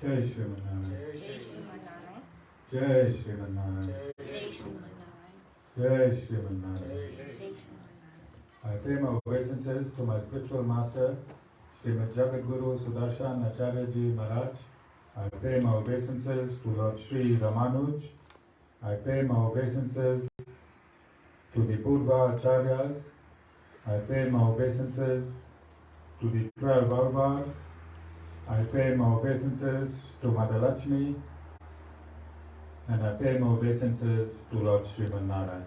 Jai Sri Narayan. Jai Sri Narayan. Jai Sri Narayan. I pay my obeisances to my spiritual master, Srimad Jagadguru Sudarshan Acharya Ji Maharaj. I pay my obeisances to Lord Sri Ramanuj. I pay my obeisances to the Purva Acharyas. I pay my obeisances to the 12 Avars. I pay my obeisances to Mother Lakshmi. And I pay my obeisances to Lord Sriman Narayan.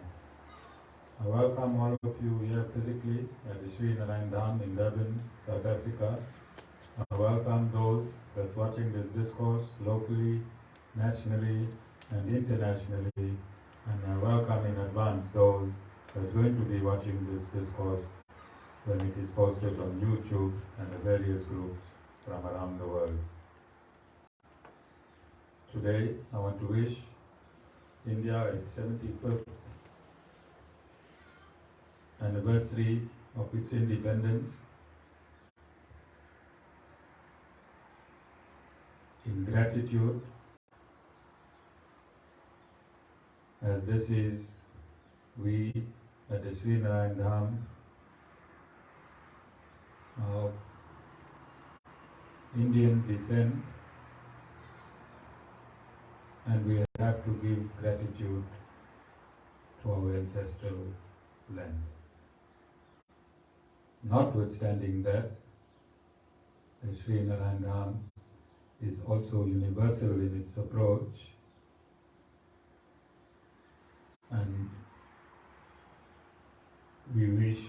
I welcome all of you here physically at the Sri Narayan Dham in Durban, South Africa. I welcome those that's watching this discourse locally, nationally, and internationally. And I welcome in advance those that's going to be watching this discourse when it is posted on YouTube and the various groups from around the world. Today, I want to wish India its 75th anniversary of its independence in gratitude, as this is we at the Sri Narayan Dham of Indian descent, and we have to give gratitude to our ancestral land. Notwithstanding that, the Sri Narayan Dham is also universal in its approach, and we wish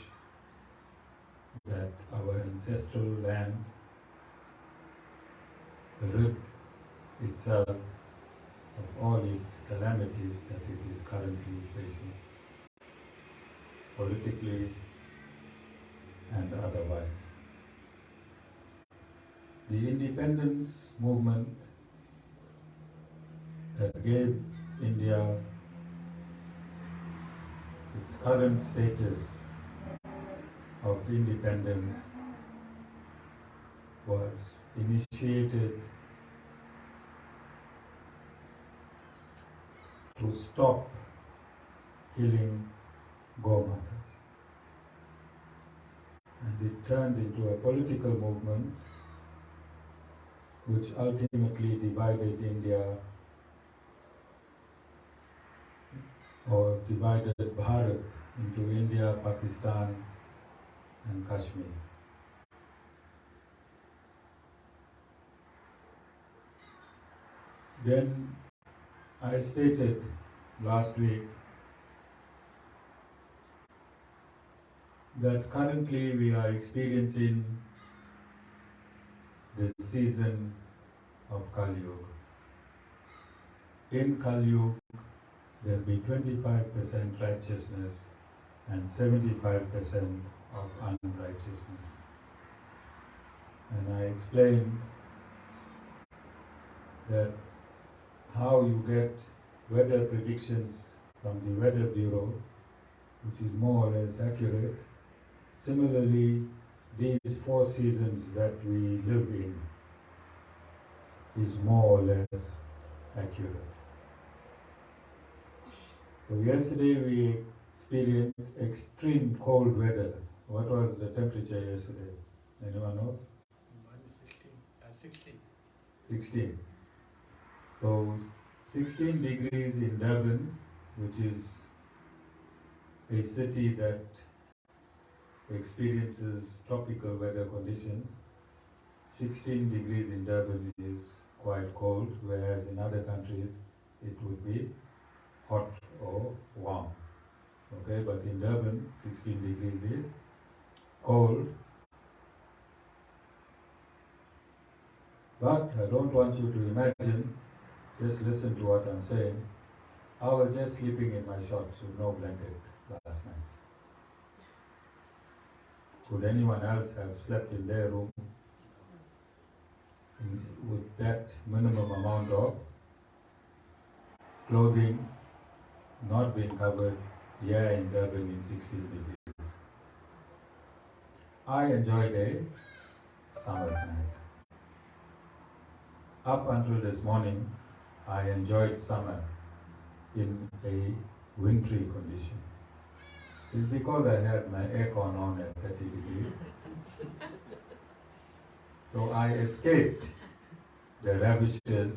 that our ancestral land rid itself of all its calamities that it is currently facing, politically and otherwise. The independence movement that gave India its current status of independence was initiated to stop killing Gau Matas. And it turned into a political movement which ultimately divided India, or divided Bharath into India, Pakistan and Kashmir. Then I stated last week that currently we are experiencing this season of Kali Yuga. In Kali Yuga, there will be 25% righteousness and 75% of unrighteousness. And I explained that how you get weather predictions from the Weather Bureau, which is more or less accurate. Similarly, these 4 seasons that we live in is more or less accurate. So yesterday we experienced extreme cold weather. What was the temperature yesterday? Anyone knows? -16. 16. So 16 degrees in Durban, which is a city that experiences tropical weather conditions. 16 degrees in Durban is quite cold, whereas in other countries it would be hot or warm. Okay, but in Durban, 16 degrees is cold. But I don't want you to imagine, just listen to what I'm saying. I was just sleeping in my shorts with no blanket last night. Could anyone else have slept in their room with that minimum amount of clothing, not being covered here in Durban in 16 degrees? I enjoyed a summer's night. Up until this morning, I enjoyed summer in a wintry condition. It's because I had my aircon on at 30 degrees. So I escaped the ravages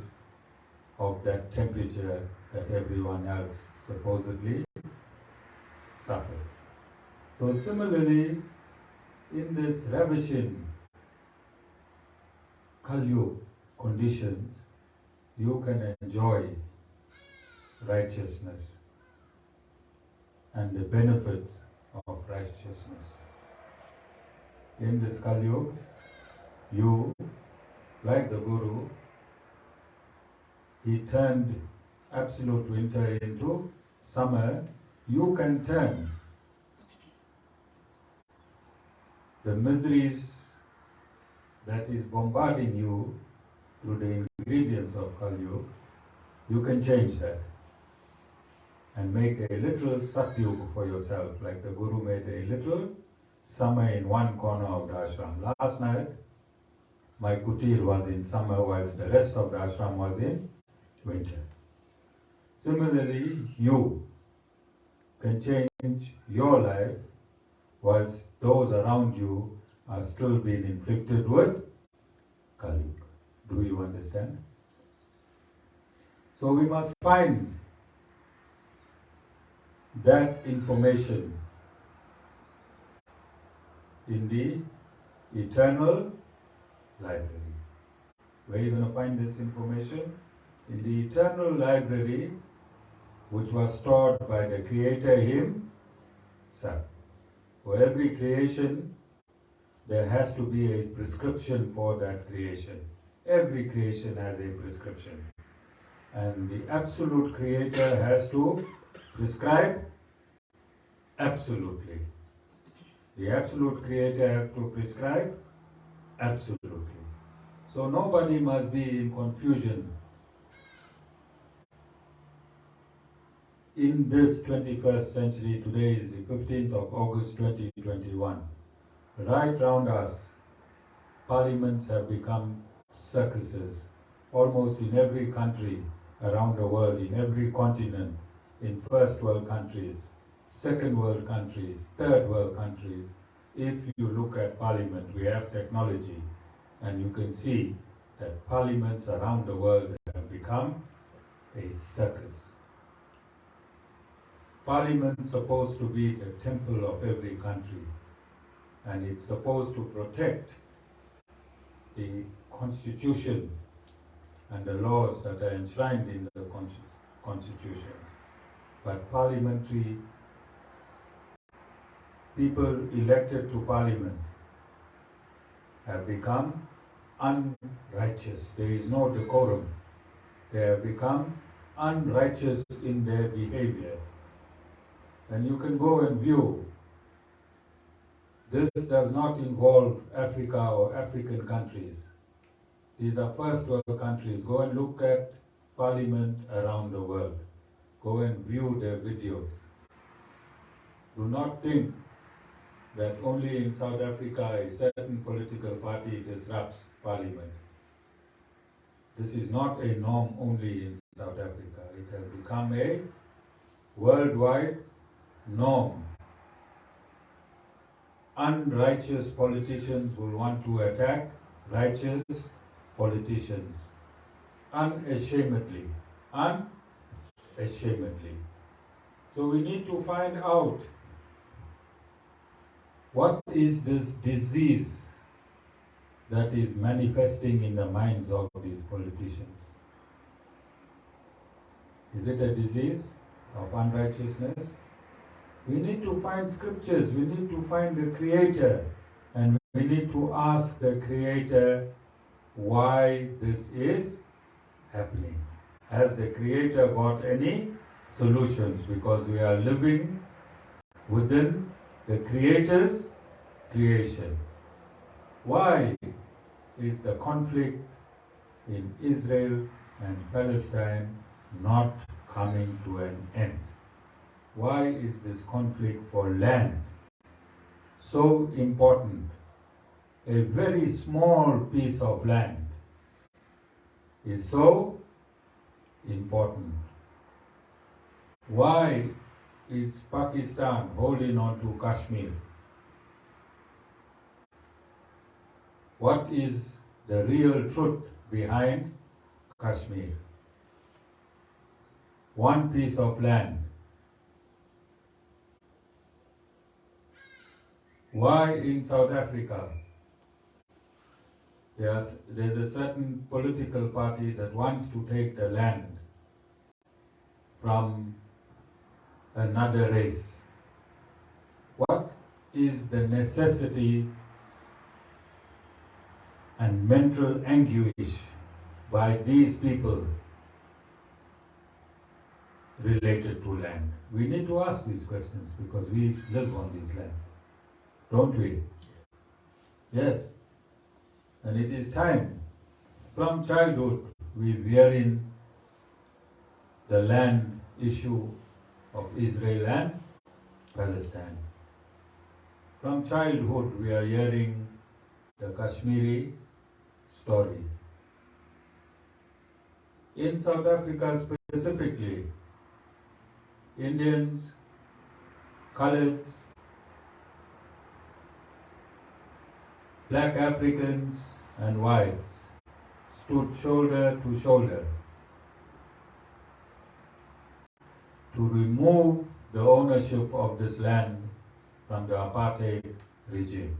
of that temperature that everyone else supposedly suffered. So similarly, in this ravishing Kali conditions, you can enjoy righteousness and the benefits of righteousness. In this Kali Yuga, you, like the Guru, he turned absolute winter into summer. You can turn the miseries that is bombarding you through the ingredients of Kali Yuga, you can change that and make a little Satyuga for yourself, like the Guru made a little summer in one corner of the ashram. Last night, my kutir was in summer whilst the rest of the ashram was in winter. Similarly, you can change your life whilst those around you are still being inflicted with Kali Yuga. Do you understand? So we must find that information in the eternal library. Where are you going to find this information? In the eternal library, which was stored by the Creator Himself. For every creation, there has to be a prescription for that creation. Every creation has a prescription. And the absolute Creator has to prescribe absolutely. The absolute Creator has to prescribe absolutely. So nobody must be in confusion in this 21st century. Today is the 15th of August 2021. Right round us, parliaments have become circuses. Almost in every country around the world, in every continent, in first world countries, second world countries, third world countries. If you look at parliament, we have technology, and you can see that parliaments around the world have become a circus. Parliament is supposed to be the temple of every country, and it's supposed to protect the constitution and the laws that are enshrined in the constitution. But parliamentary people elected to parliament have become unrighteous. There is no decorum. They have become unrighteous in their behavior. And you can go and view. This does not involve Africa or African countries. These are first world countries. Go and look at parliament around the world. Go and view their videos. Do not think that only in South Africa a certain political party disrupts parliament. This is not a norm only in South Africa. It has become a worldwide norm. Unrighteous politicians will want to attack righteous politicians unashamedly. Unashamedly. So we need to find out what is this disease that is manifesting in the minds of these politicians. Is it a disease of unrighteousness? We need to find scriptures, we need to find the Creator, and we need to ask the Creator why this is happening. Has the Creator got any solutions? Because we are living within the Creator's creation. Why is the conflict in Israel and Palestine not coming to an end? Why is this conflict for land so important? A very small piece of land is so important. Why is Pakistan holding on to Kashmir? What is the real truth behind Kashmir? One piece of land. Why in South Africa there's a certain political party that wants to take the land from another race? What is the necessity and mental anguish by these people related to land? We need to ask these questions because we live on this land, don't we? Yes. And it is time. From childhood, we wear in the land issue of Israel and Palestine. From childhood, we are hearing the Kashmiri story. In South Africa specifically, Indians, Coloreds, Black Africans and whites stood shoulder to shoulder to remove the ownership of this land from the apartheid regime.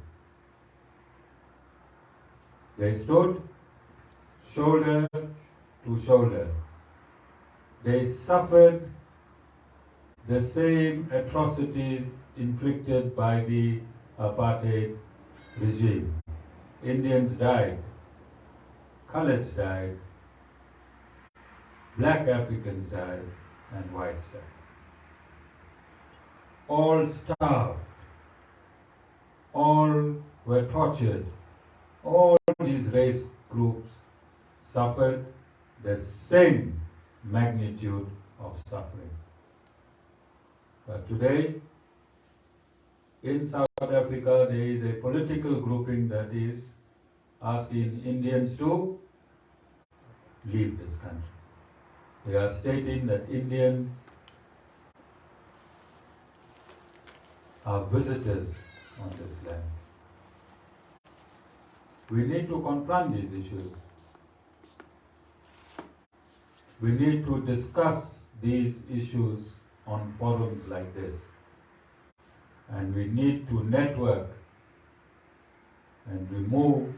They stood shoulder to shoulder. They suffered the same atrocities inflicted by the apartheid regime. Indians died, Coloreds died, Black Africans died, and whites died. All starved, all were tortured, all these race groups suffered the same magnitude of suffering. But today, in South Africa, there is a political grouping that is asking Indians to leave this country. They are stating that Indians are visitors on this land. We need to confront these issues. We need to discuss these issues on forums like this. And we need to network and remove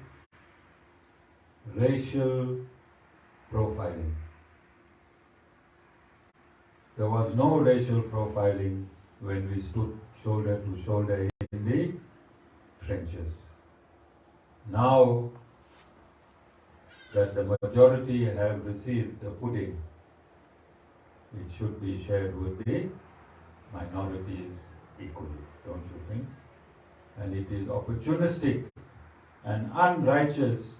racial profiling. There was no racial profiling when we stood shoulder to shoulder in the trenches. Now that the majority have received the pudding, it should be shared with the minorities equally, don't you think? And it is opportunistic and unrighteous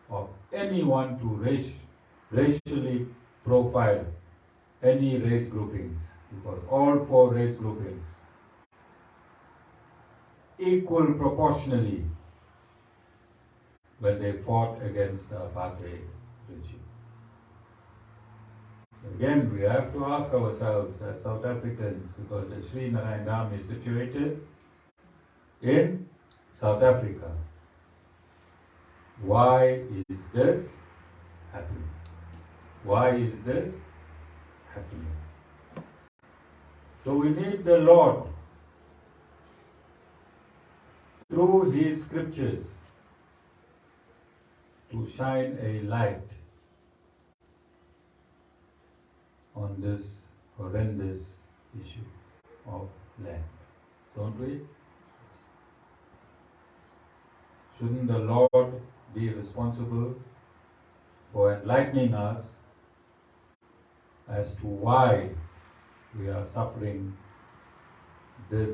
of anyone to racially profile any race groupings, because all four race groupings equal proportionally when they fought against the apartheid regime. Again, we have to ask ourselves as South Africans, because the Sri Narayan Dham is situated in South Africa. Why is this happening? Why is this happening? So we need the Lord, through His scriptures, to shine a light on this horrendous issue of land. Don't we? Shouldn't the Lord be responsible for enlightening us as to why we are suffering this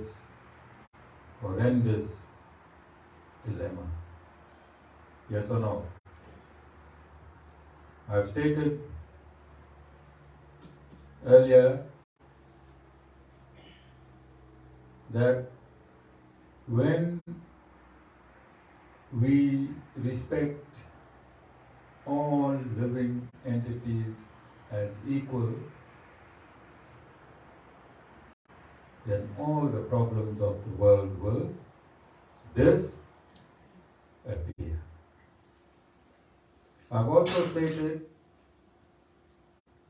horrendous dilemma? Yes or no? I've stated earlier that when we respect all living equal, then all the problems of the world will disappear. I've also stated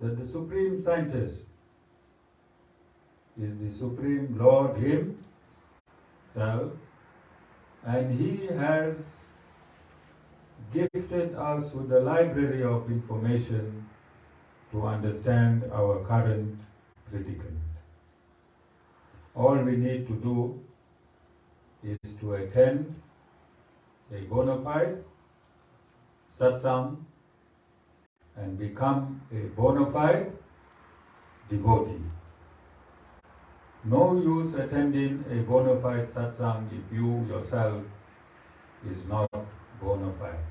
that the Supreme Scientist is the Supreme Lord Himself, and He has gifted us with a library of information to understand our current predicament. All we need to do is to attend a bona fide satsang and become a bona fide devotee. No use attending a bona fide satsang if you yourself is not bona fide.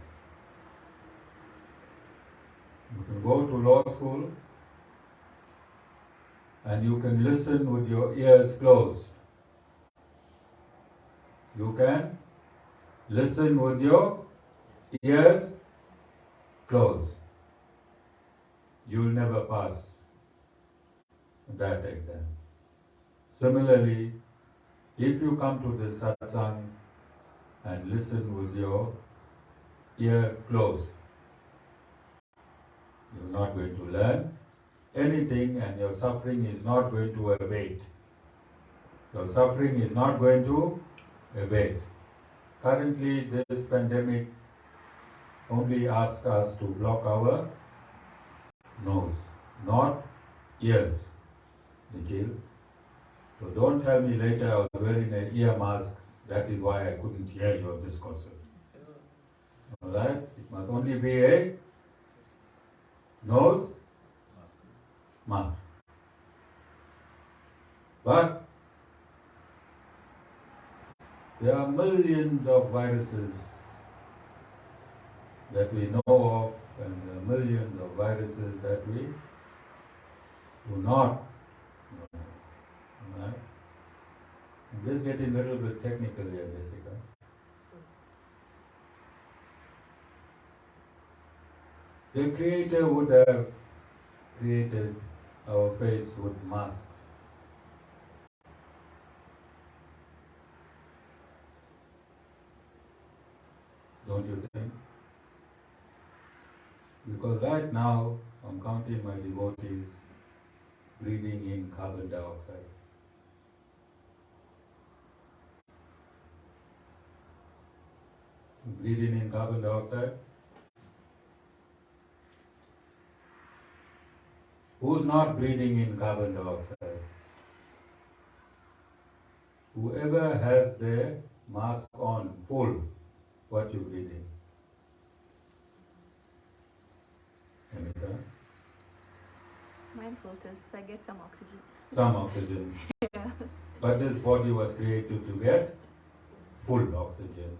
You can go to law school and you can listen with your ears closed. You can listen with your ears closed. You'll never pass that exam. Similarly, if you come to the satsang and listen with your ear closed, you're not going to learn anything, and your suffering is not going to abate. Your suffering is not going to abate. Currently, this pandemic only asks us to block our nose, not ears, Nikhil. So don't tell me later I was wearing an ear mask, that is why I couldn't hear your discourses. Alright? It must only be a nose mask. But there are millions of viruses that we know of, and there are millions of viruses that we do not know. Right? I'm just getting a little bit technical here, Jessica. The Creator would have created our face with masks. Don't you think? Because right now, I'm counting my devotees breathing in carbon dioxide. Breathing in carbon dioxide. Who's not breathing in carbon dioxide? Whoever has their mask on full, what you breathing? Amita? Mine filters, so I get some oxygen. Some oxygen. Yeah. But this body was created to get full oxygen.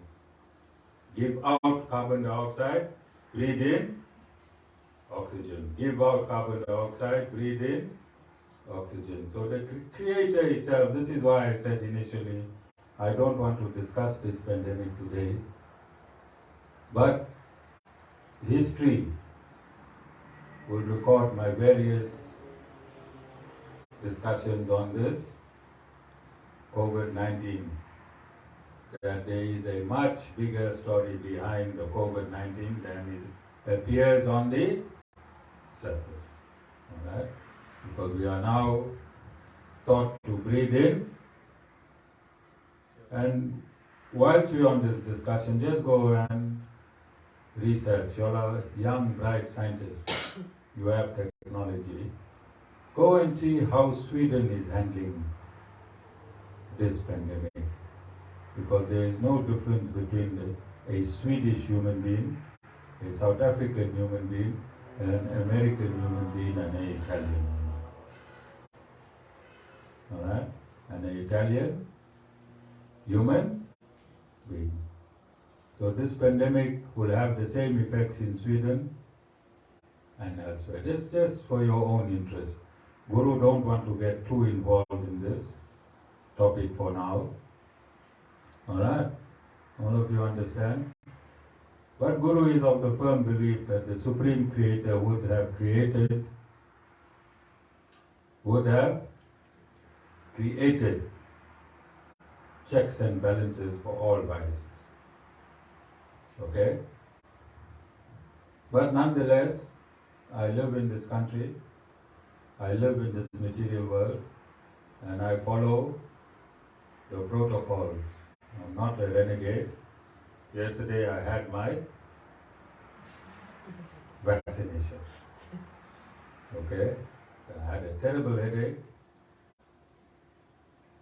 Give out carbon dioxide, breathe in oxygen. Give out carbon dioxide, breathe in oxygen. So the Creator itself, this is why I said initially, I don't want to discuss this pandemic today, but history will record my various discussions on this COVID-19, that there is a much bigger story behind the COVID-19 than it appears on the surface. Alright? Because we are now taught to breathe in, and whilst we're on this discussion, just go and research. You're a young, bright scientist. You have technology. Go and see how Sweden is handling this pandemic. Because there is no difference between a Swedish human being, a South African human being, an American human being, and an Italian. Alright? And an Italian human being. So this pandemic will have the same effects in Sweden and elsewhere. Just for your own interest. Guru don't want to get too involved in this topic for now. Alright? All of you understand? But Guru is of the firm belief that the Supreme Creator would have created would have created checks and balances for all vices. Okay? But nonetheless, I live in this country, I live in this material world, and I follow the protocols. I'm not a renegade. Yesterday I had my vaccination. Okay? I had a terrible headache,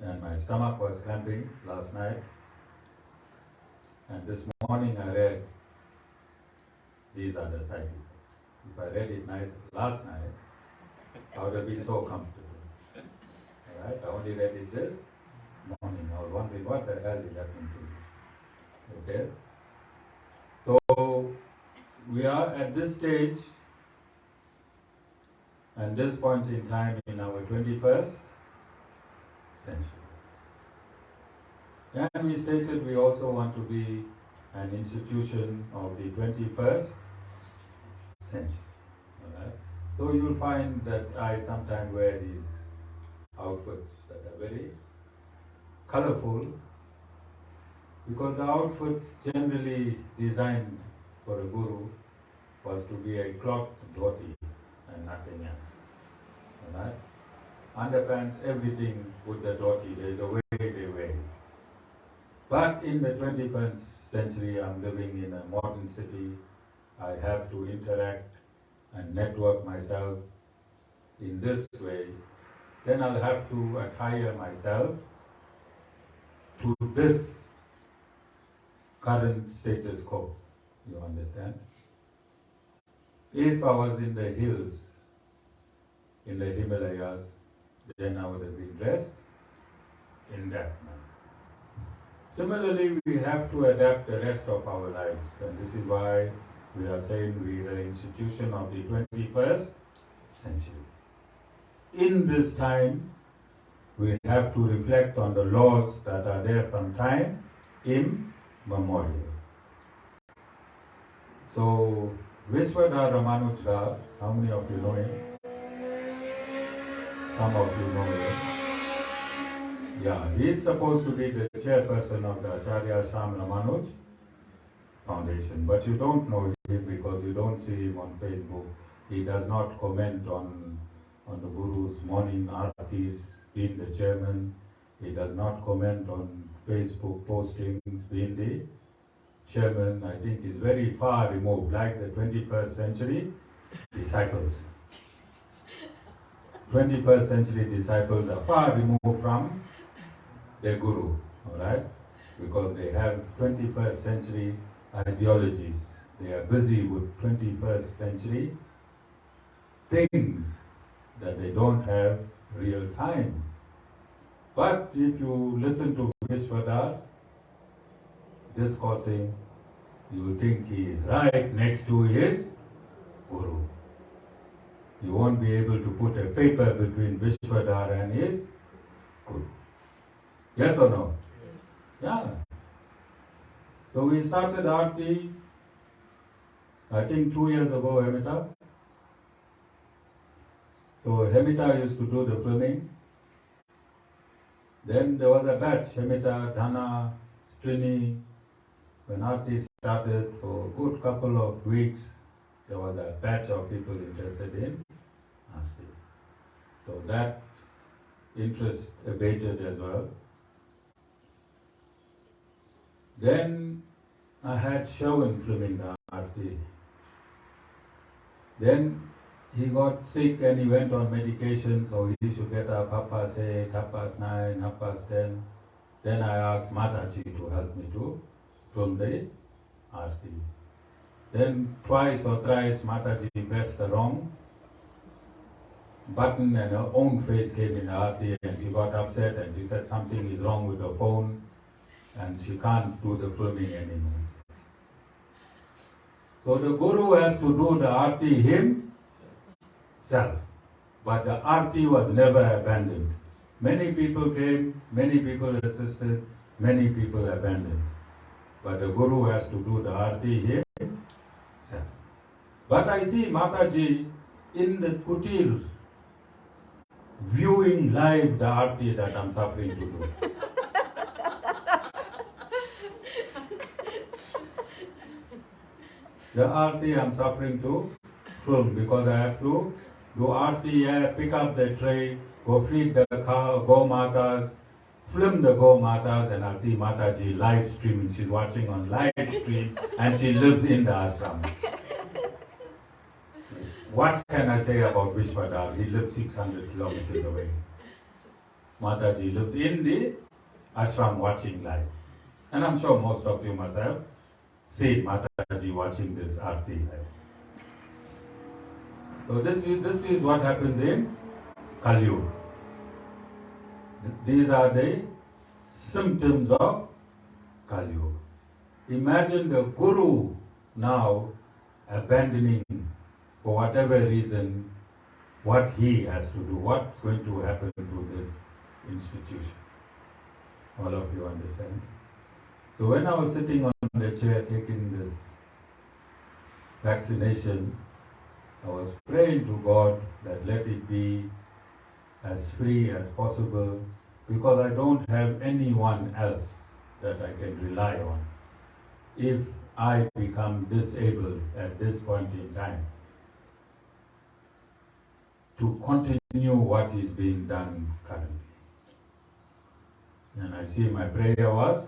and my stomach was cramping last night. And this morning I read, these are the side effects. If I read it last night, I would have been so comfortable. Alright? I only read it this morning. I was wondering what the hell is happening to me. Okay? So, we are at this stage and this point in time in our 21st century. And we stated we also want to be an institution of the 21st century. Alright? So you'll find that I sometimes wear these outfits that are very colorful, because the outfits generally designed for a guru was to be a cloth dhoti and nothing else. Alright? Underpants, everything with the dhoti, there's a way they wear it. But in the 21st century, I'm living in a modern city. I have to interact and network myself in this way. Then I'll have to attire myself to this current status quo. You understand? If I was in the hills, in the Himalayas, then I would have been dressed in that manner. Similarly, we have to adapt the rest of our lives, and this is why we are saying we are an institution of the 21st century. In this time, we have to reflect on the laws that are there from time immemorial. So, Vishwadhar Ramanuj Das, how many of you know him? Some of you know him. Yeah, he is supposed to be the chairperson of the Acharya Sham Ramanuj Foundation, but you don't know him because you don't see him on Facebook. He does not comment on the Guru's morning artis, being the chairman. He does not comment on Facebook postings, being the chairman. I think he's very far removed, like the 21st century disciples. 21st century disciples are far removed from their Guru, alright? Because they have 21st century ideologies. They are busy with 21st century things that they don't have real time. But if you listen to Vishwadhar discoursing, you will think he is right next to his Guru. You won't be able to put a paper between Vishwadhar and his Guru. Yes or no? Yes. Yeah. So we started Aarti, I think 2 years ago, Hemita. So Hemita used to do the filming. Then there was a batch, Hemita, Dhana, Strini. When Aarti started, for a good couple of weeks, there was a batch of people interested in Aarti. So that interest abated as well. Then I had Shawan filming the Aarti. Then he got sick and he went on medication, so he should get up 8:30, 9:30, 10:30. Then I asked Mataji to help me to film the Aarti. Then twice or thrice Mataji pressed the wrong button and her own face came in the Aarti and she got upset and she said something is wrong with the phone and she can't do the filming anymore. So the Guru has to do the Aarti himself. But the Aarti was never abandoned. Many people came, many people assisted, many people abandoned. But the Guru has to do the Aarti himself. But I see Mataji in the kutir viewing live the arti that I'm suffering to do. The arti I'm suffering to film because I have to do arti, pick up the tray, go feed the cow, Gau Matas, film the Gau Matas, and I'll see Mataji live streaming. She's watching on live stream and she lives in the ashram. What can I say about Vishwadar? He lives 600 kilometers away. Mataji lives in the ashram watching live. And I'm sure most of you must have seen Mataji watching this Aarti live. So this is what happens in Kali Yuga. These are the symptoms of Kali Yuga. Imagine the Guru now abandoning, for whatever reason, what he has to do, what's going to happen to this institution. All of you understand? So when I was sitting on the chair taking this vaccination, I was praying to God that let it be as free as possible, because I don't have anyone else that I can rely on if I become disabled at this point in time to continue what is being done currently. And I see my prayer was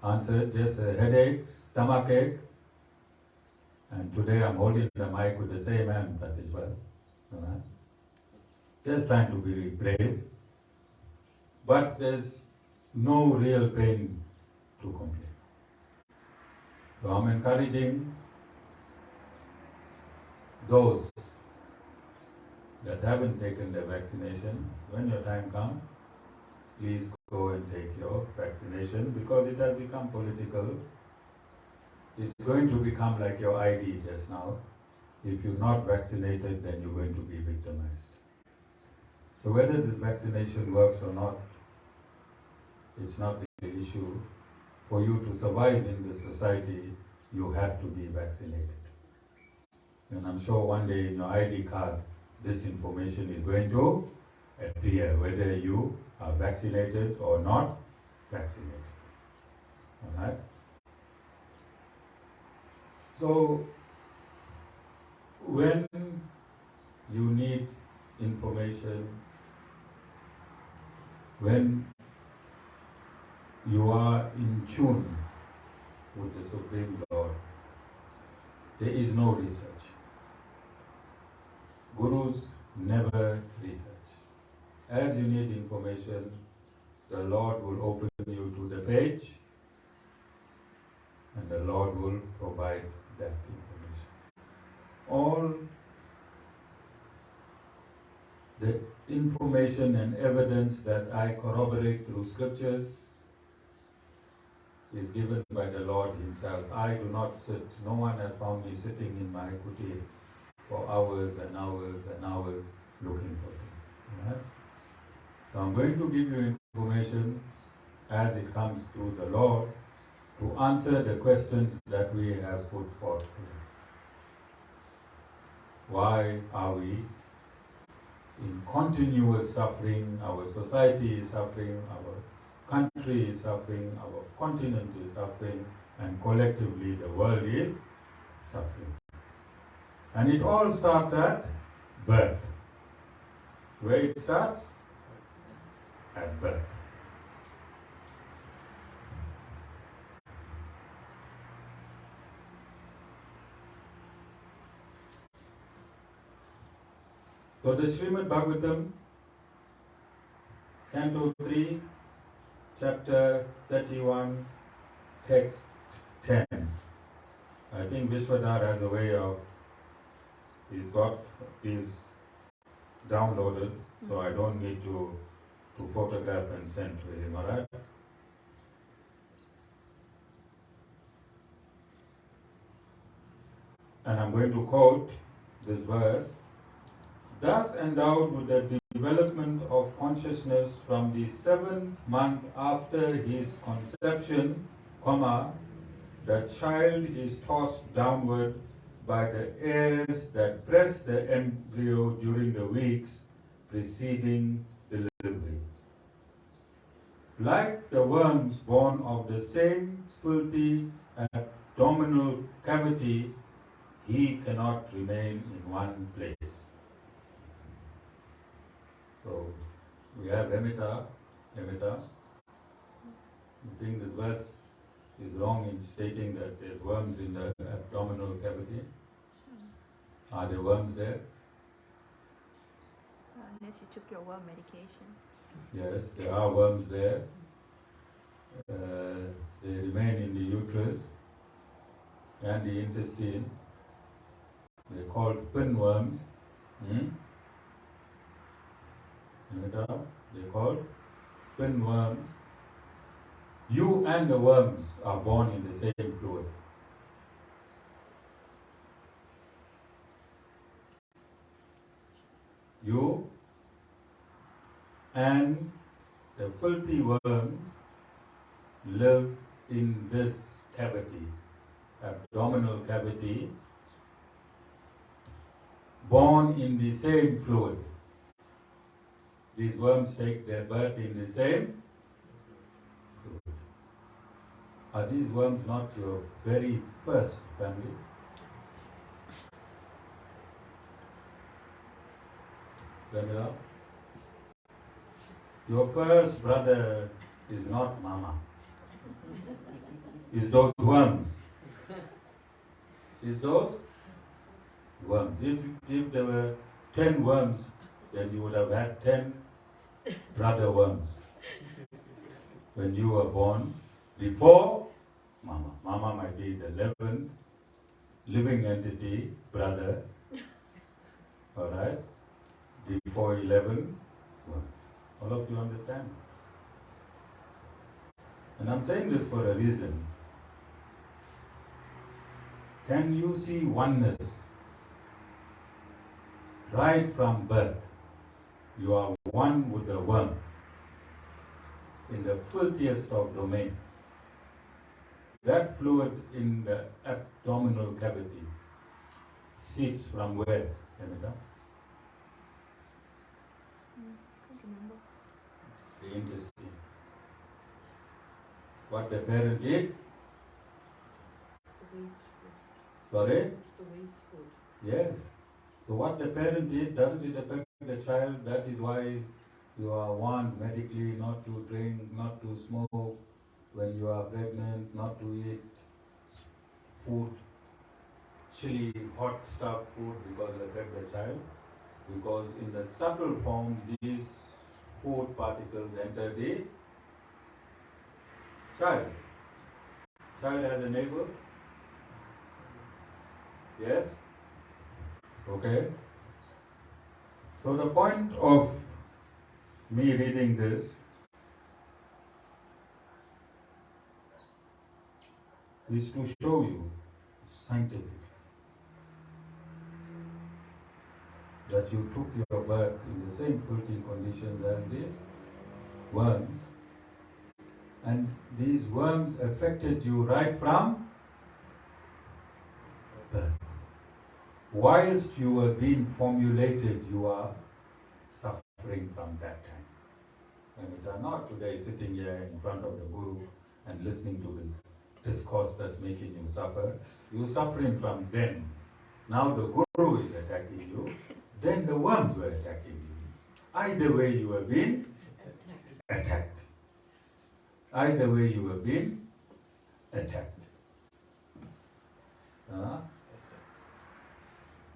answered, just a headache, stomachache, and today I'm holding the mic with the same hand that is well. Alright? Just trying to be brave, but there's no real pain to complain. So I'm encouraging those that haven't taken the vaccination, when your time comes, please go and take your vaccination, because it has become political. It's going to become like your ID just now. If you're not vaccinated, then you're going to be victimized. So whether this vaccination works or not, it's not the issue. For you to survive in this society, you have to be vaccinated. And I'm sure one day in your ID card, this information is going to appear, whether you are vaccinated or not vaccinated. Alright? So, when you need information, when you are in tune with the Supreme Lord, there is no research. Gurus never research. As you need information, the Lord will open you to the page and the Lord will provide that information. All the information and evidence that I corroborate through scriptures is given by the Lord Himself. I do not sit, no one has found me sitting in my kutir for hours and hours and hours looking for things. Right? So I'm going to give you information as it comes through the Lord to answer the questions that we have put forth today. Why are we in continuous suffering? Our society is suffering, our country is suffering, our continent is suffering, and collectively the world is suffering. And it all starts at birth. Where it starts? At birth. So the Srimad Bhagavatam, Canto 3, Chapter 31, Text 10. I think Vishwadhar has a way of, he's downloaded, so I don't need to photograph and send to him, alright? And I'm going to quote this verse. Thus endowed with the development of consciousness from the 7th month after his conception, the child is tossed downward by the airs that press the embryo during the weeks preceding delivery. Like the worms born of the same filthy abdominal cavity, he cannot remain in one place. So we have Amita. I think the verse is wrong in stating that there's worms in the abdominal cavity. Are there worms there? Unless you took your worm medication. Yes, there are worms there. They remain in the uterus and the intestine. They're called pinworms. They're called pinworms. You and the worms are born in the same fluid. You and the filthy worms live in this cavity, abdominal cavity, born in the same fluid. These worms take their birth in the same fluid. Are these worms not your very first family? Ramila? Your first brother is not Mama. Is those worms. Is those worms. If there were 10 worms, then you would have had 10 brother worms. When you were born, before Mama. Mama might be the 11th living entity, brother. Alright? Before 11 worms. All of you understand? And I'm saying this for a reason. Can you see oneness? Right from birth, you are one with the worm in the filthiest of domain. That fluid in the abdominal cavity seeps from where, Amita? Can't remember. The intestine. What the parent did? The waste food. Sorry? The waste food. Yes. So what the parent did, doesn't it affect the child? That is why you are warned medically not to drink, not to smoke when you are pregnant, not to eat food, chili, hot stuff food, because it affects the child. Because in the subtle form, these food particles enter the child. Child has a neighbor? Yes? Okay. So the point of me reading this is to show you scientifically that you took your birth in the same filthy conditions as these worms, and these worms affected you right from birth. Whilst you were being formulated, you are suffering from that time. And it are not today sitting here in front of the Guru and listening to this discourse that's making you suffer. You're suffering from then. Now the Guru is attacking you, then the worms were attacking you. Either way you were being attacked. Either way you were being attacked.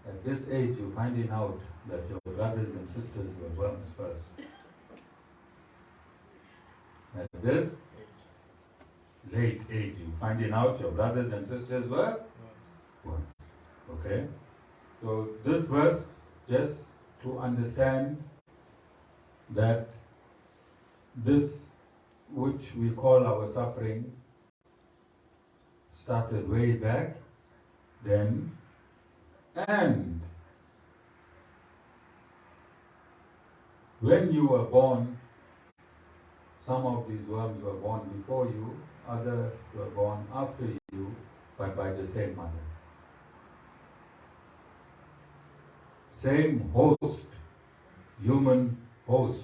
At this age, you're finding out that your brothers and sisters were worms first. At this late age, you're finding out your brothers and sisters were worms. Okay? So this verse, just to understand that this which we call our suffering started way back then, and when you were born, some of these worms were born before you, others were born after you, but by the same mother. Same host human host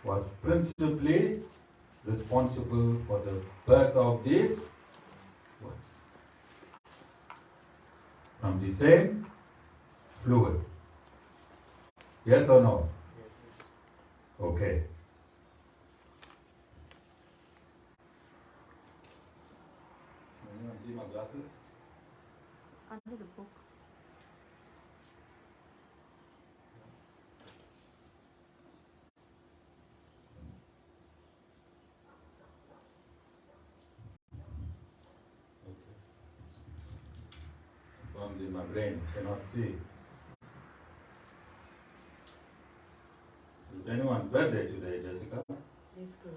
was principally responsible for the birth of these words. From the same fluid. Yes or no? Yes. Okay. Anyone see my glasses? Under the book. One's in my brain, cannot see. Is anyone's birthday today, Jessica? Yes, Guru.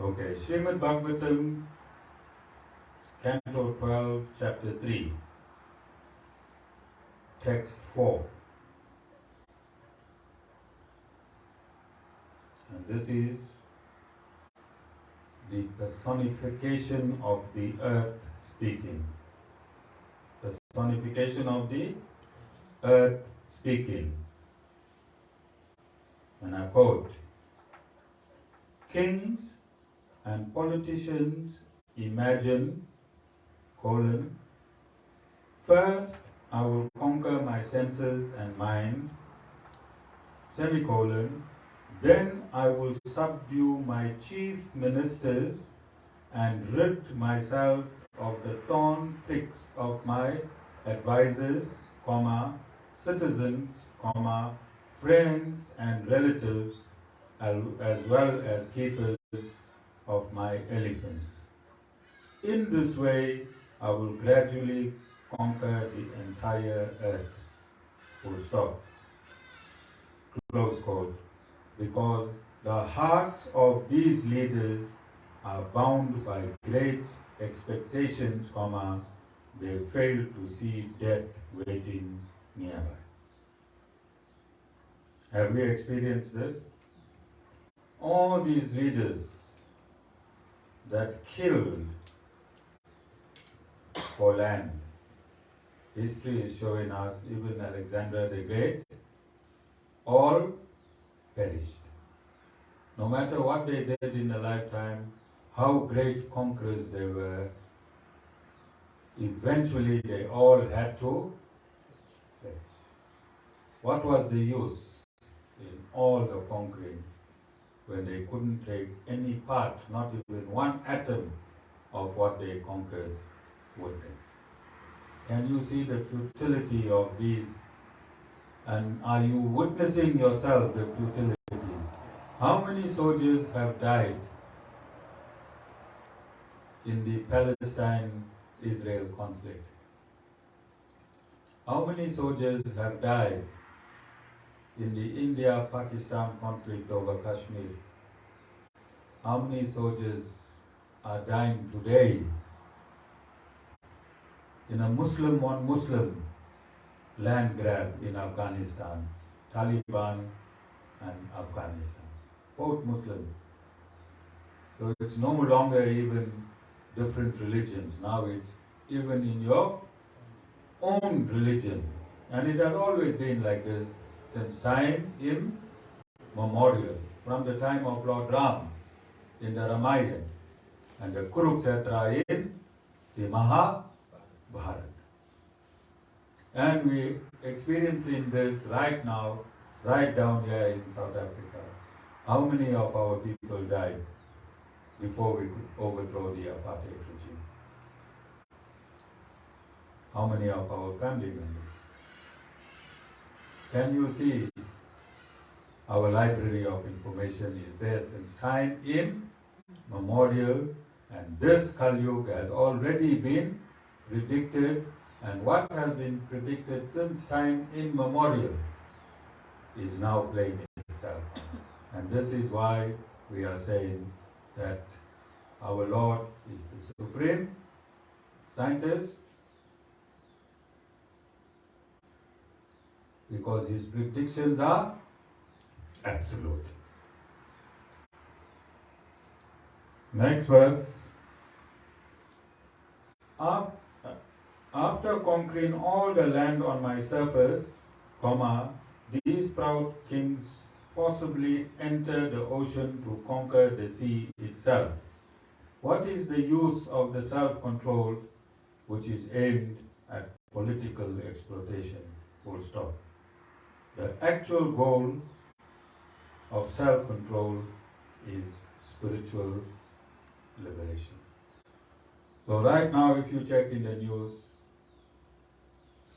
Okay, Srimad Bhagavatam, Canto 12, Chapter 3, Text 4. And this is the personification of the earth speaking. Personification of the earth speaking. And I quote, kings and politicians imagine, first I will conquer my senses and mind, then I will subdue my chief ministers and rid myself of the thorn pricks of my advisors, citizens, friends and relatives, as well as keepers of my elephants. In this way, I will gradually conquer the entire earth. Full stop. Close quote. Because the hearts of these leaders are bound by great expectations, they fail to see death waiting nearby. Have we experienced this? All these leaders that killed for land. History is showing us, even Alexander the Great, all perished. No matter what they did in a lifetime, how great conquerors they were, eventually they all had to perish. What was the use in all the conquering when they couldn't take any part, not even one atom of what they conquered with them? Can you see the futility of these? And are you witnessing yourself the futilities? How many soldiers have died in the Palestine-Israel conflict? How many soldiers have died in the India-Pakistan conflict over Kashmir? How many soldiers are dying today in a Muslim on Muslim land grab in Afghanistan, Taliban and Afghanistan, both Muslims. So it's no longer even different religions. Now it's even in your own religion. And it has always been like this since time immemorial, from the time of Lord Ram in the Ramayana and the Kurukshetra in the Mahabharata. And we experiencing this right now, right down here in South Africa. How many of our people died before we could overthrow the apartheid regime? How many of our family members? Can you see our library of information is there since time immemorial, and this Kali Yuga has already been predicted, and what has been predicted since time immemorial is now playing itself. And this is why we are saying that our Lord is the supreme scientist, because his predictions are absolute. Next verse, Af- After conquering all the land on my surface, comma, these proud kings forcibly enter the ocean to conquer the sea itself. What is the use of the self-control which is aimed at political exploitation? Full stop. The actual goal of self-control is spiritual liberation. So right now, if you check in the news,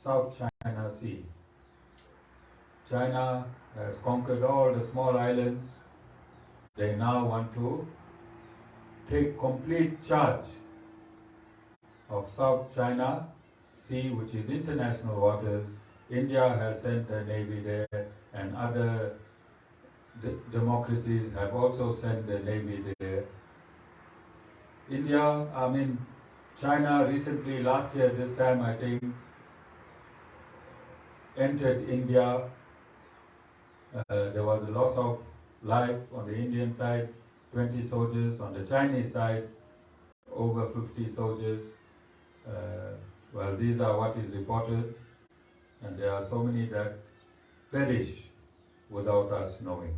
South China Sea, China has conquered all the small islands. They now want to take complete charge of South China Sea, which is international waters. India has sent their navy there, and other democracies have also sent their navy there. China recently, last year, this time I think, entered India. There was a loss of life on the Indian side, 20 soldiers. On the Chinese side, over 50 soldiers. These are what is reported, and there are so many that perish without us knowing.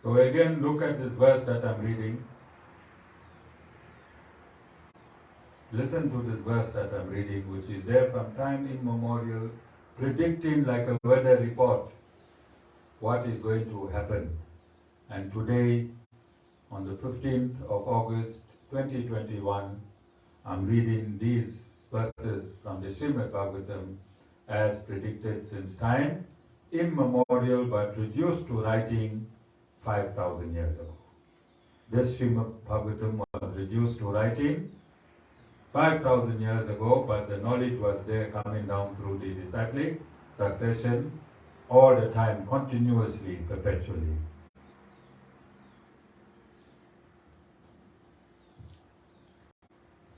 So again, look at this verse that I'm reading. Listen to this verse that I'm reading, which is there from time immemorial, predicting like a weather report what is going to happen. And today, on the 15th of August 2021, I'm reading these verses from the Srimad Bhagavatam as predicted since time immemorial but reduced to writing 5,000 years ago. This Srimad Bhagavatam was reduced to writing 5,000 years ago, but the knowledge was there coming down through the disciplic succession all the time, continuously, perpetually.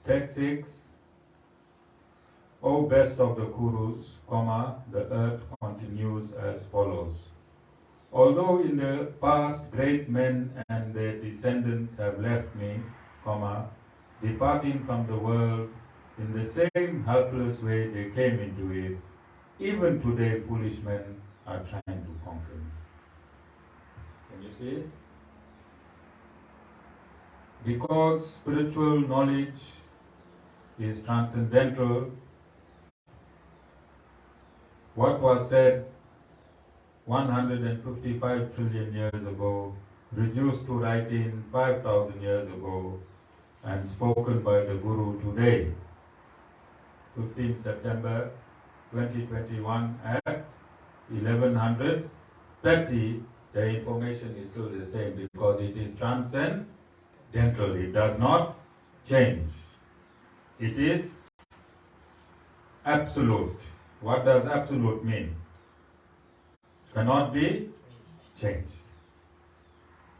Text 6. O best of the Kurus, comma, the earth continues as follows. Although in the past great men and their descendants have left me, comma, departing from the world in the same helpless way they came into it, even today foolish men are trying to conquer me. Can you see it? Because spiritual knowledge is transcendental, what was said 155 trillion years ago, reduced to writing 5,000 years ago, and spoken by the Guru today, 15th September 2021 at 11:30, the information is still the same because it is transcendental. It does not change. It is absolute. What does absolute mean? Cannot be changed.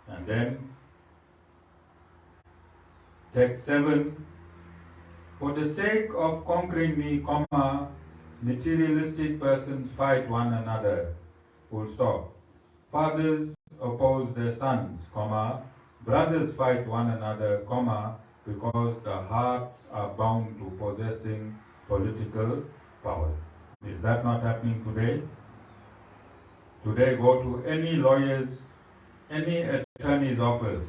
And then text 7, for the sake of conquering me, comma, materialistic persons fight one another, full stop. Fathers oppose their sons, comma, brothers fight one another, comma, because the hearts are bound to possessing political power. Is that not happening today? Today, go to any lawyer's, any attorney's office,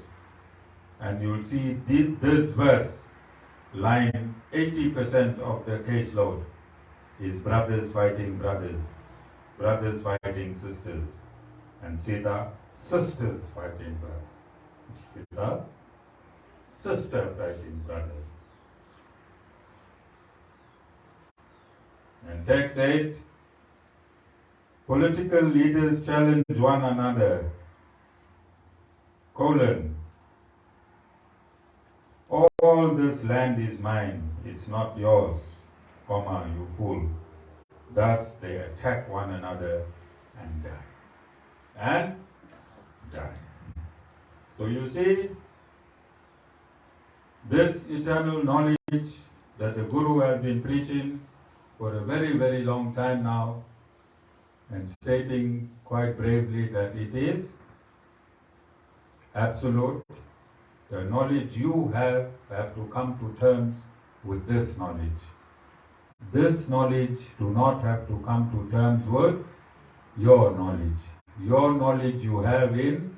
and you'll see this verse line 80% of the caseload is brothers fighting brothers, brothers fighting sisters, and Sita, sisters fighting brothers. Sita, sister fighting brother. And text 8, political leaders challenge one another, colon, all this land is mine, it's not yours, comma, you fool. Thus they attack one another and die. And die. So you see, this eternal knowledge that the Guru has been preaching for a very, very long time now, and stating quite bravely that it is absolute. The knowledge you have to come to terms with this knowledge. This knowledge do not have to come to terms with your knowledge. Your knowledge you have in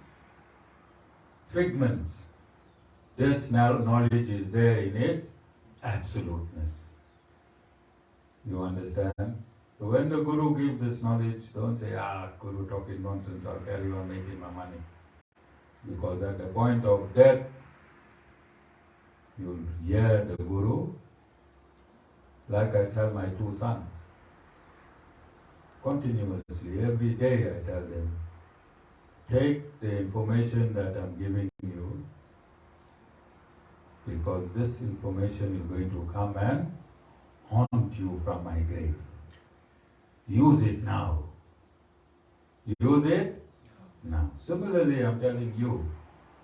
figments. This knowledge is there in its absoluteness. You understand? So when the Guru gives this knowledge, don't say, Guru talking nonsense, I'll carry on making my money. Because at the point of death, you'll hear the Guru, like I tell my two sons, continuously, every day I tell them, take the information that I'm giving you, because this information is going to come and haunt you from my grave. Use it now. Use it now. Similarly, I'm telling you,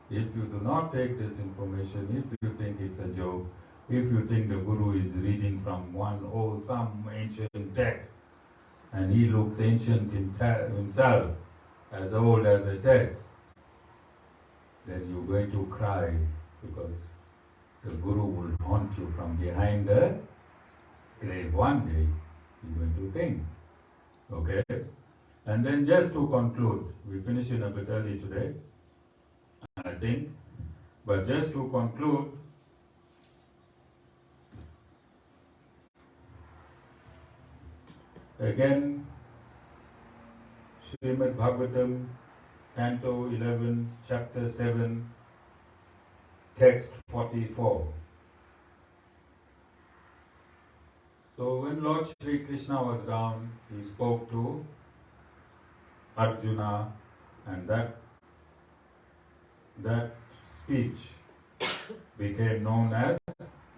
if you do not take this information, if you think it's a joke, if you think the Guru is reading from some ancient text, and he looks ancient himself, as old as the text, then you're going to cry, because the Guru will haunt you from behind the grave. One day, you're going to think. Okay? And then just to conclude, we finish in a bit early today, I think, but just to conclude, again, Srimad Bhagavatam, Canto 11, Chapter 7, Text 44. So when Lord Sri Krishna was down, he spoke to Arjuna, and that speech became known as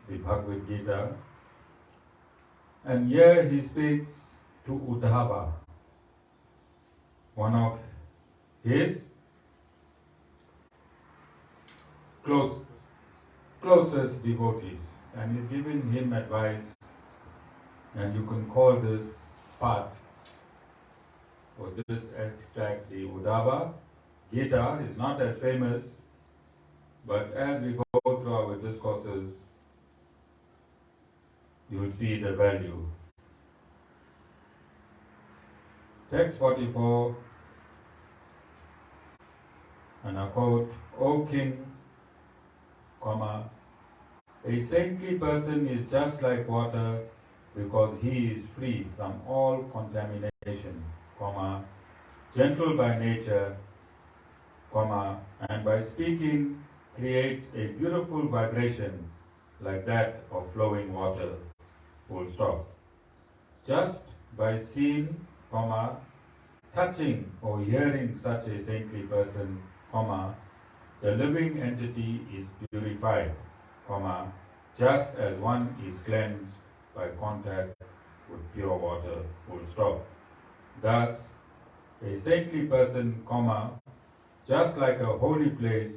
the Bhagavad Gita. And here he speaks to Uddhava, one of his closest devotees, and he's giving him advice. And you can call this part, or this extract, the Uddhava Gita. Is not as famous, but as we go through our discourses, you will see the value. Text 44, and I quote, O king, a saintly person is just like water, because he is free from all contamination, gentle by nature, and by speaking creates a beautiful vibration like that of flowing water, full stop. Just by seeing, touching or hearing such a saintly person, the living entity is purified, just as one is cleansed by contact with pure water, full stop. Thus, a saintly person, just like a holy place,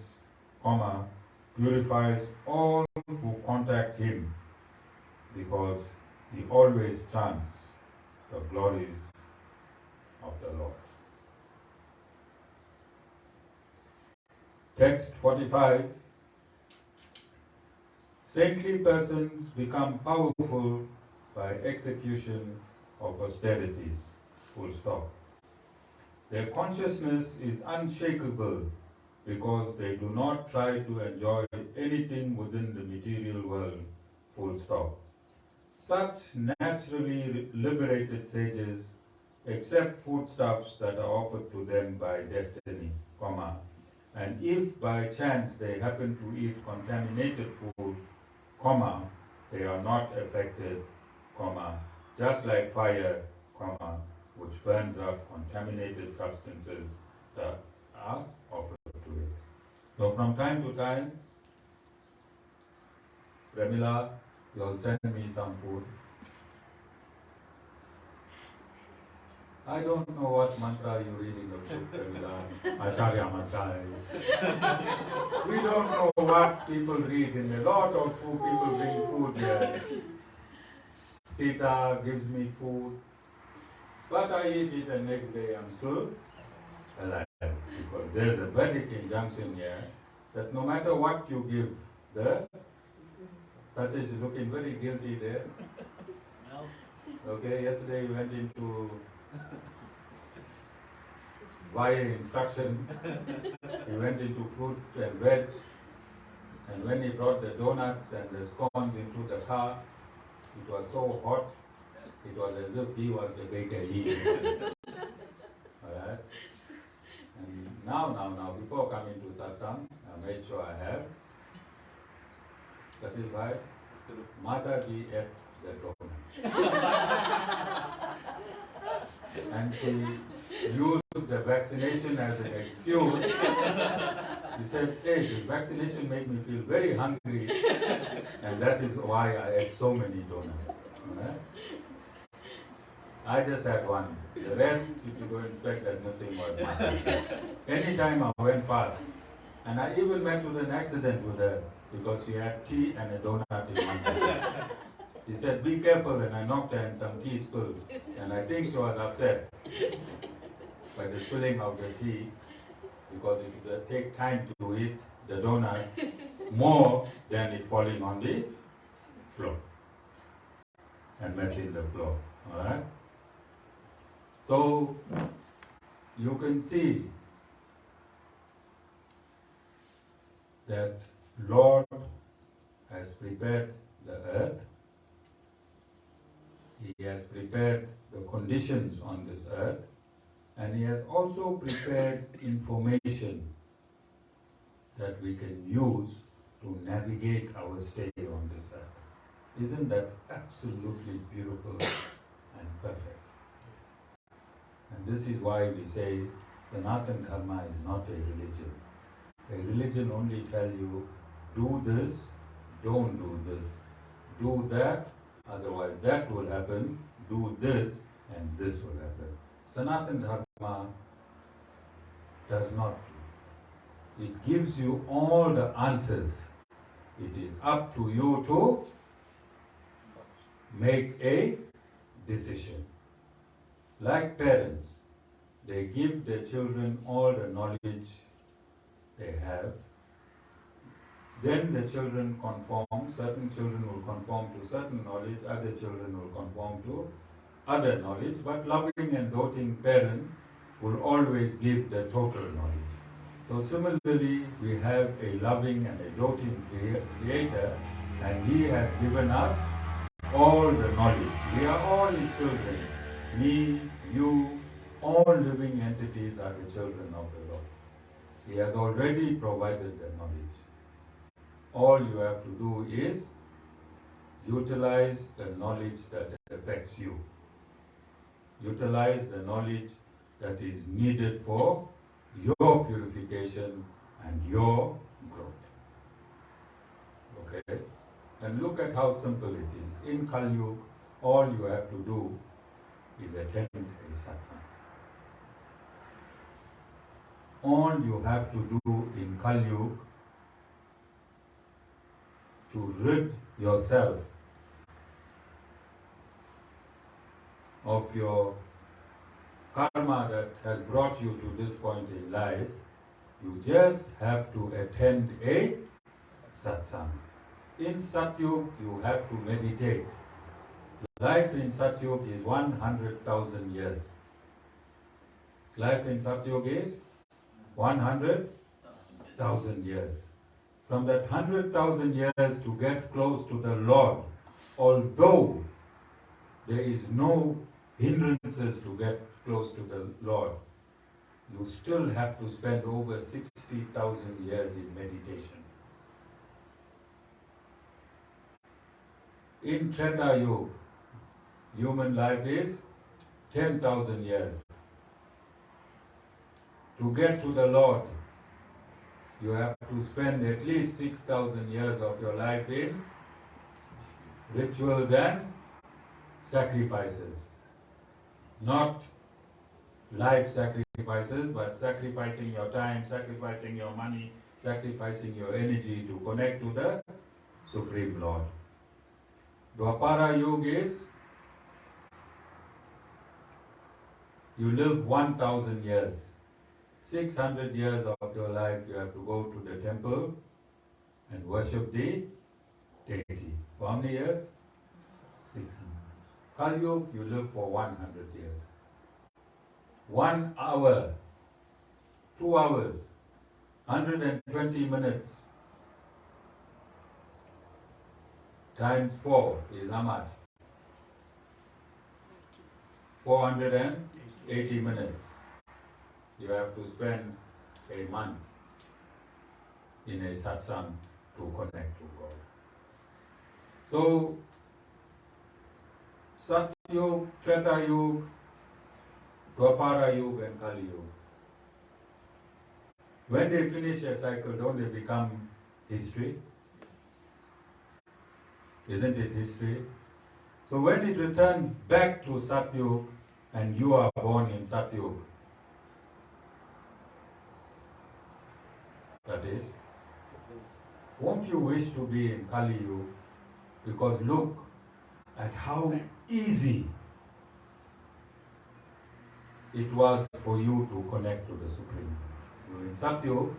purifies all who contact him, because he always chants the glories of the Lord. Text 45. Saintly persons become powerful by execution of austerities, full stop. Their consciousness is unshakable because they do not try to enjoy anything within the material world, full stop. Such naturally liberated sages accept foodstuffs that are offered to them by destiny, and if by chance they happen to eat contaminated food, they are not affected, just like fire, which burns up contaminated substances that are offered to it. So from time to time, Ramila, you'll send me some food. I don't know what mantra you read in the book, Ramila. Acharya Mantra. We don't know what people read in a lot of food. People bring food here. Sita gives me food. But I eat it, and next day I'm still alive. Because there's a Vedic injunction here that no matter what you give the Satish is looking very guilty there. Okay, yesterday he went into via instruction. He went into fruit and veg, and when he brought the donuts and the scones into the car, it was so hot, it was as if he was the baker eating. Alright? And now, before coming to satsang, I made sure I have. That is why Mataji ate the donut. And she used the vaccination as an excuse. She said, hey, the vaccination made me feel very hungry, and that is why I ate so many donuts. Alright? I just had one. The rest, if you go inspect, that missing was mine. Anytime I went past, and I even met with an accident with her because she had tea and a donut in one hand. She said, be careful, and I knocked her and some tea spilled. And I think she was upset by the spilling of the tea because it would take time to eat the donut more than it falling on the floor and messing the floor. Alright? So you can see that Lord has prepared the earth. He has prepared the conditions on this earth, and He has also prepared information that we can use to navigate our stay on this earth. Isn't that absolutely beautiful and perfect? And this is why we say Sanatana Dharma is not a religion. A religion only tells you, do this, don't do this, do that, otherwise that will happen, do this, and this will happen. Sanatana Dharma does not do. It gives you all the answers. It is up to you to make a decision. Like parents, they give their children all the knowledge they have. Then the children conform. Certain children will conform to certain knowledge, other children will conform to other knowledge, but loving and doting parents will always give the total knowledge. So similarly, we have a loving and a doting Creator, and He has given us all the knowledge. We are all His children. Me, you, all living entities are the children of the Lord. He has already provided the knowledge. All you have to do is utilize the knowledge that affects you. Utilize the knowledge that is needed for your purification and your growth. Okay? And look at how simple it is. In Kali Yuga, all you have to do is attend a satsang. All you have to do in Kali Yuga to rid yourself of your karma that has brought you to this point in life, you just have to attend a satsang. In Satyug, you have to meditate. Life in Satyug is 100,000 years. Life in Satyug is 100,000 years. From that 100,000 years to get close to the Lord, although there is no hindrances to get close to the Lord, you still have to spend over 60,000 years in meditation. In Treta Yuga, human life is 10,000 years. To get to the Lord, you have to spend at least 6,000 years of your life in rituals and sacrifices. Not life sacrifices, but sacrificing your time, sacrificing your money, sacrificing your energy to connect to the Supreme Lord. Dwapara Yuga is you live 1,000 years. 600 years of your life you have to go to the temple and worship the 80. For how many years? 600. Kali Yuga, you live for 100 years. 1 hour, 2 hours, 120 minutes times 4 is how much? 480 minutes. You have to spend a month in a satsang to connect to God. So, Satyug, Treta Yuga, Dwapara Yuga and Kali Yuga. When they finish a cycle, don't they become history? Isn't it history? So when it returns back to Satyug and you are born in Satyug, that is, won't you wish to be in Kali Yuga? Because look at how easy it was for you to connect to the Supreme. In Satyug,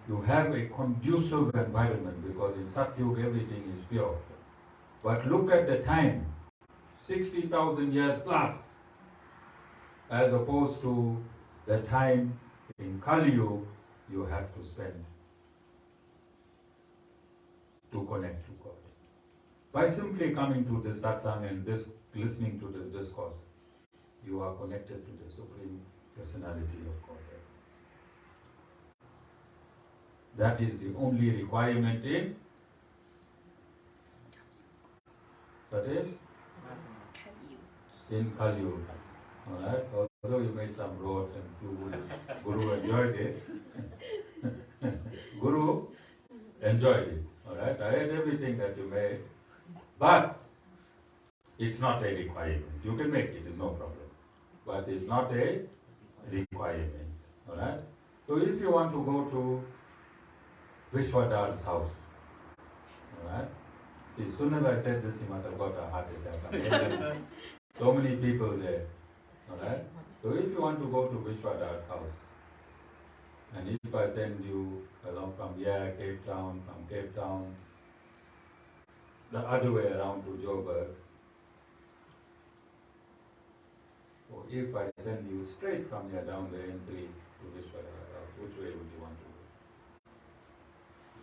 you have a conducive environment because in Satyug everything is pure. But look at the time, 60,000 years plus, as opposed to the time in Kali Yuga you have to spend to connect to God. By simply coming to this satsang and listening to this discourse, you are connected to the Supreme Personality of Godhead. That is the only requirement in Kali Yuga. Alright? Although you made some roads and Guru enjoyed it. Guru enjoyed it. Alright? I had everything that you made. But it's not a requirement. You can make it, it's no problem. But it's not a requirement. Alright? So if you want to go to Vishwadar's house, alright? As soon as I said this, he must have got a heart attack. So many people there. Alright? So if you want to go to Vishwadar's house, and if I send you along from here, Cape Town, from Cape Town, the other way around to Joburg, or if I send you straight from here down the N3 to Vishwadar's house, which way would you want to go?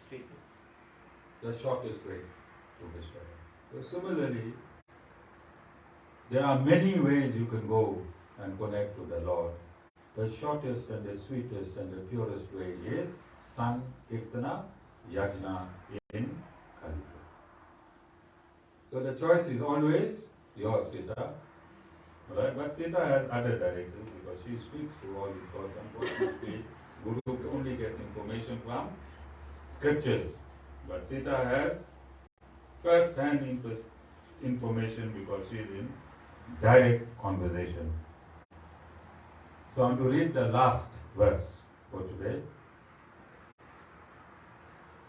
Straight. The shortest way to Vishwadar. So similarly, there are many ways you can go and connect to the Lord. The shortest and the sweetest and the purest way is Sankirtana Yajna in Kali Yuga. So the choice is always yours, Sita. Right? But Sita has other directives because she speaks to all these thoughts. Unfortunately, Guru only gets information from scriptures. But Sita has first-hand information because she is in direct conversation. So I'm going to read the last verse for today.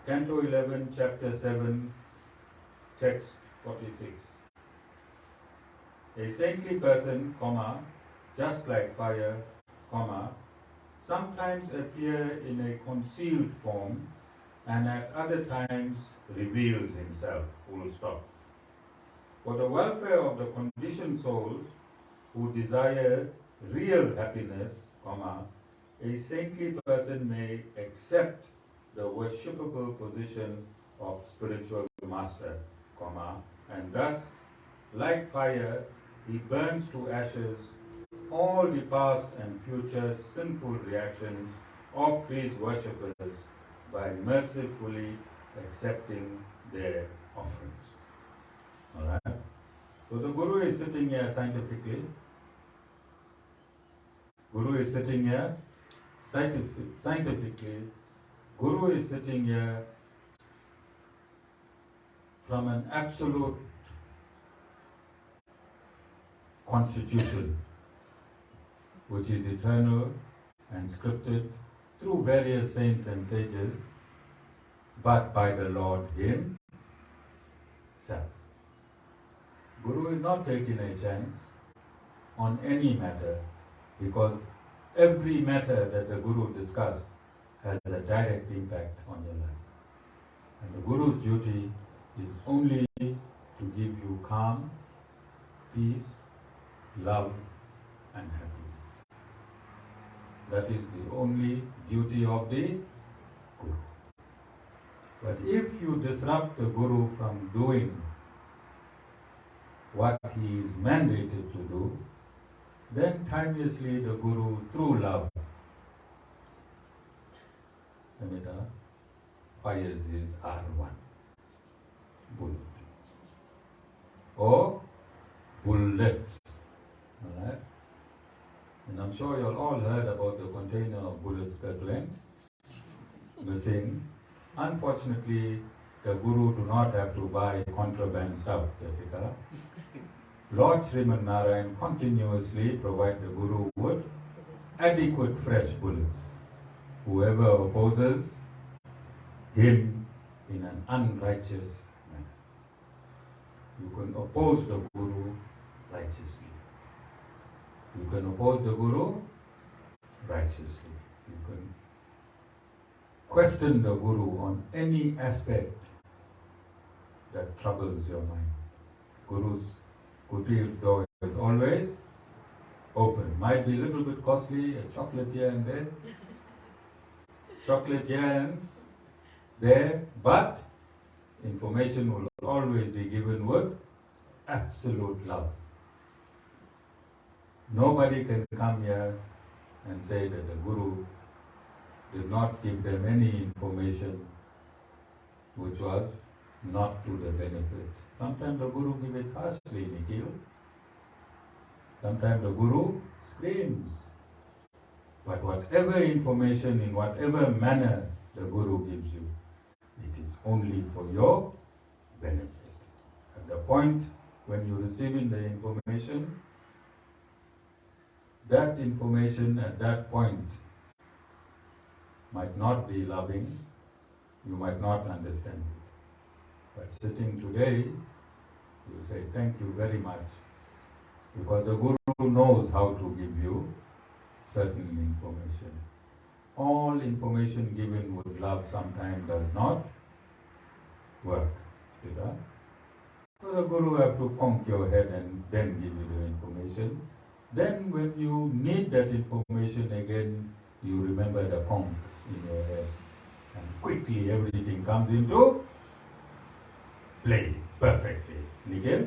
Canto 11, chapter 7, text 46. A saintly person, just like fire, sometimes appear in a concealed form and at other times reveals himself, full stop. For the welfare of the conditioned souls who desire real happiness, a saintly person may accept the worshipable position of spiritual master, and thus, like fire, he burns to ashes all the past and future sinful reactions of his worshippers by mercifully accepting their offerings. Alright? So the Guru is sitting here scientifically. Guru is sitting here scientifically. Guru is sitting here from an absolute constitution, which is eternal and scripted through various saints and sages, but by the Lord Himself. Guru is not taking a chance on any matter because every matter that the Guru discusses has a direct impact on your life. And the Guru's duty is only to give you calm, peace, love and happiness. That is the only duty of the Guru. But if you disrupt the Guru from doing what he is mandated to do, then timelessly the Guru, through love, Samita, fires his R1, bullet, or bullets. Alright? And I'm sure you all heard about the container of bullets that went missing. Unfortunately, the Guru do not have to buy contraband stuff, Jessica. Lord Sri Narayan continuously provide the Guru with adequate fresh bullets. Whoever opposes him in an unrighteous manner. You can oppose the Guru righteously. You can oppose the Guru righteously. You can question the Guru on any aspect that troubles your mind. Guru's kutir door is always open. Might be a little bit costly, a chocolate here and there. Chocolate here and there, but information will always be given with absolute love. Nobody can come here and say that the Guru did not give them any information which was not to the benefit. Sometimes the Guru gives it harshly, Nikhil. Sometimes the Guru screams. But whatever information, in whatever manner the Guru gives you, it is only for your benefit. At the point when you're receiving the information, that information at that point might not be loving, you might not understand it. But sitting today, you say, thank you very much. Because the Guru knows how to give you certain information. All information given with love sometimes does not work. Sita? So the Guru have to conk your head and then give you the information. Then when you need that information again, you remember the conk in your head. And quickly everything comes into play perfectly. Nikhil?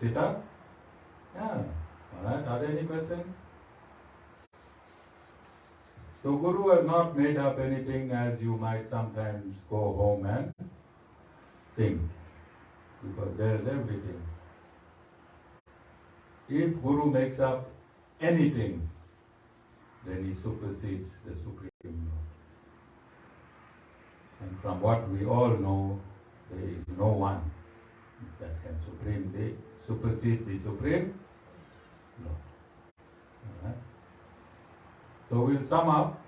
Sita? Yeah. Alright, are there any questions? So Guru has not made up anything as you might sometimes go home and think. Because there's everything. If Guru makes up anything, then he supersedes the Supreme Lord. And from what we all know, there is no one that can supersede the Supreme Lord. Alright? So we'll sum up.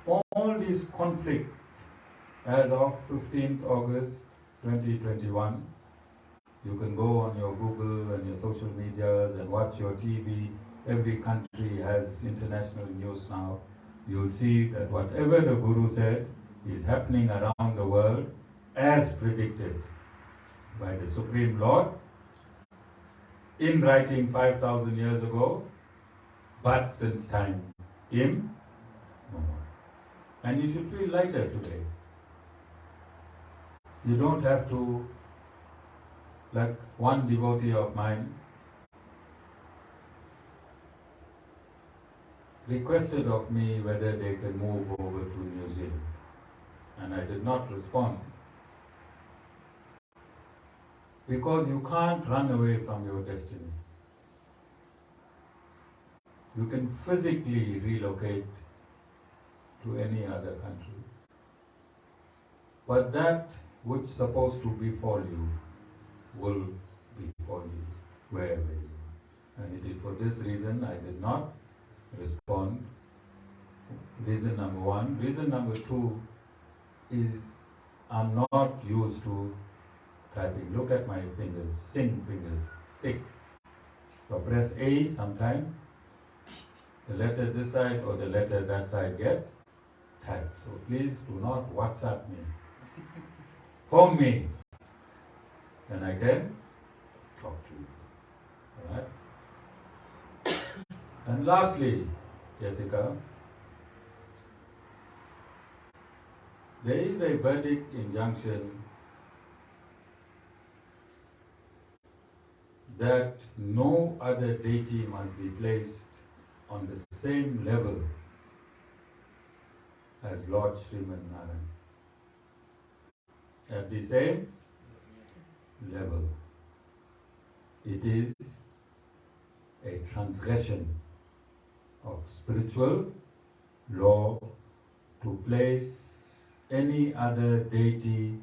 All this conflict as of 15th August 2021, you can go on your Google and your social medias and watch your TV. Every country has international news now. You'll see that whatever the Guru said is happening around the world as predicted by the Supreme Lord in writing 5,000 years ago, but since time immemorial. And you should feel lighter today. You don't have to, like one devotee of mine requested of me whether they can move over to New Zealand. And I did not respond. Because you can't run away from your destiny. You can physically relocate to any other country. But that which is supposed to befall you will befall you wherever you are. And it is for this reason I did not respond. Reason number one. Reason number two is I'm not used to typing. Look at my fingers, sing fingers, thick. So press A sometime, the letter this side or the letter that side get help. So please do not WhatsApp me. Phone me. Then I can talk to you. Alright? And lastly, Jessica, there is a verdict injunction that no other deity must be placed on the same level as Lord Sriman Narayan. At the same level. It is a transgression of spiritual law to place any other deity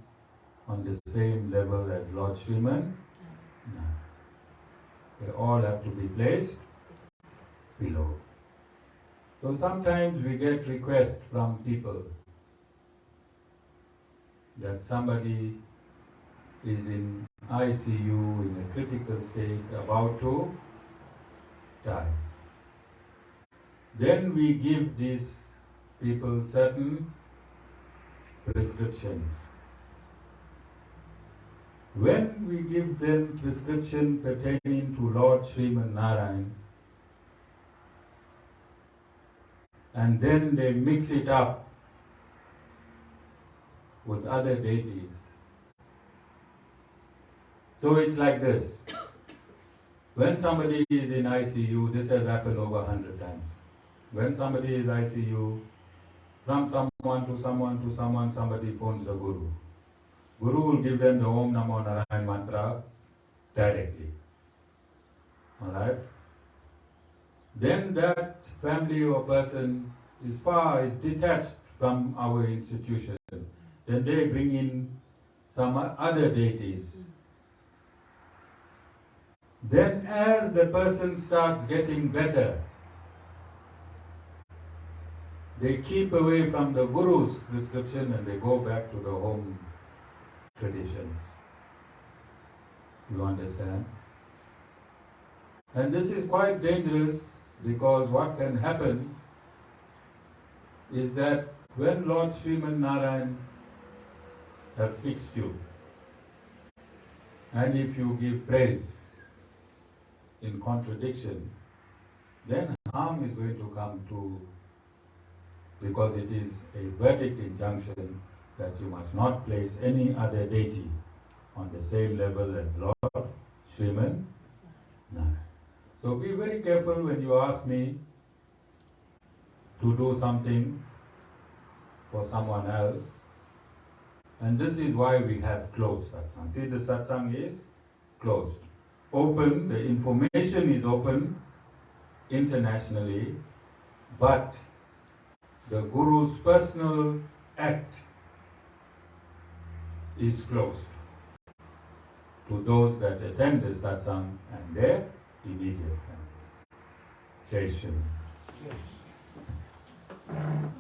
on the same level as Lord Sriman. No. They all have to be placed below. So sometimes we get requests from people that somebody is in ICU in a critical state, about to die. Then we give these people certain prescriptions. When we give them prescription pertaining to Lord Sriman Narayan, and then they mix it up with other deities. So it's like this. When somebody is in ICU, this has happened over 100 times. When somebody is ICU, from someone to someone to someone, somebody phones the Guru. Guru will give them the Om Namo Narayan mantra directly. Alright? Then that family or person is detached from our institution. Then they bring in some other deities. Then as the person starts getting better, they keep away from the Guru's prescription and they go back to the home traditions. You understand? And this is quite dangerous because what can happen is that when Lord Sriman Narayan have fixed you, and if you give praise in contradiction, then harm is going to come to, because it is a verdict injunction that you must not place any other deity on the same level as Lord Sriman Narayan. So be very careful when you ask me to do something for someone else. And this is why we have closed satsang. See, the satsang is closed. Open, the information is open internationally, but the Guru's personal act is closed to those that attend the satsang and their immediate families. Jai Shri.